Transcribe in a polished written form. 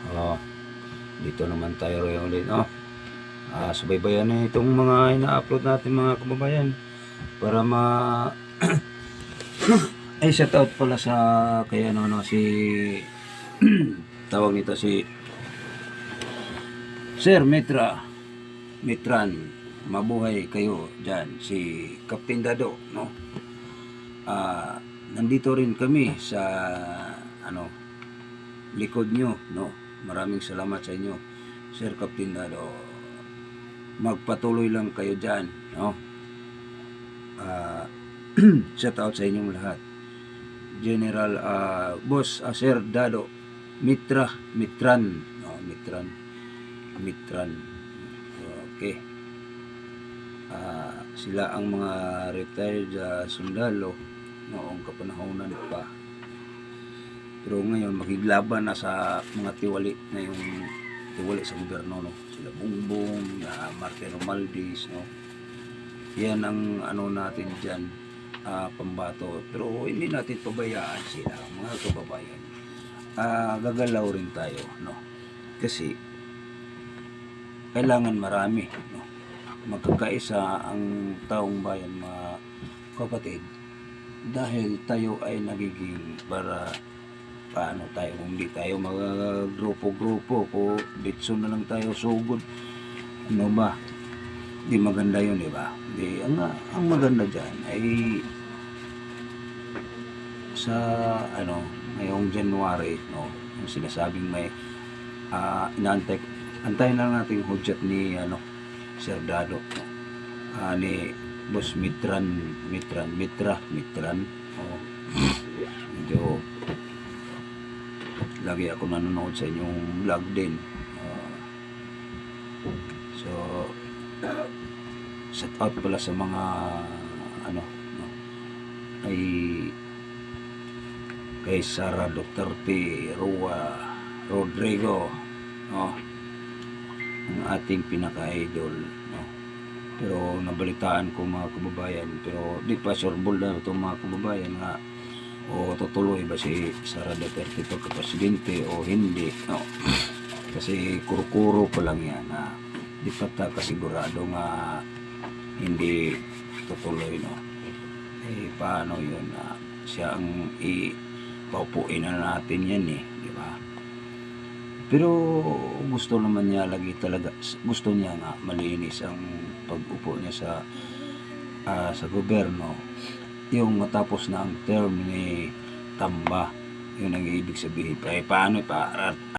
Oh, dito naman tayo ulit, no? Subaybayan na itong mga ina-upload natin mga kababayan para ay shout out pala sa kaya ano si tawag nito si Sir Mitran, mabuhay kayo dyan, si Captain Dado, no? Nandito rin kami sa ano likod nyo, no? Maraming salamat sa inyo, Sir Captain Dado. Magpatuloy lang kayo dyan, no? Shout out sa inyong lahat. General Boss Sir Dado Mitran, no? Mitran. Okay. Sila ang mga retired sundalo noong kapanahonan pa. Pero ngayon makiglaban na sa mga tiwali na yung tiwali sa gobyerno, no? Sila Bongbong, Martin Romualdez, no? Yan ang ano natin dyan, pambato. Pero hindi natin pabayaan sila, mga kababayan. Gagalaw rin tayo, no? Kasi kailangan marami, no? Magkakaisa ang taong bayan, mga kapatid, dahil tayo ay nagiging para paano tayo, hindi tayo mag-grupo-grupo ko bitso na lang tayo sugod, ano ba, di maganda yun, di ba? Di, ang maganda dyan ay sa ano ngayong January, no, yung sinasabing may antayin lang natin yung hudyat ni ano Sir Dado, no? Ni Boss Mitran, oh. Medyo lagi ako nanonood sa inyong vlog din, so shout out pala sa mga ano, no, ay kay Sara Duterte, Rodrigo, no, ang ating pinaka-idol, no. Pero nabalitaan ko mga kababayan, pero di pa sureball na ito mga kababayan nga o tutuloy ba si Sara Duterte pagka-presidente o hindi, no. Kasi kuro-kuro pa lang yan, di pa ta kasigurado nga hindi tutuloy, no. Paano yun, siya ang paupuin na natin yan, di ba? Pero gusto naman niya lagi talaga, gusto niya nga malinis ang pag-upo niya sa gobyerno, yung matapos na ang term ni Tamba. Yun ang ibig sabihin. Paano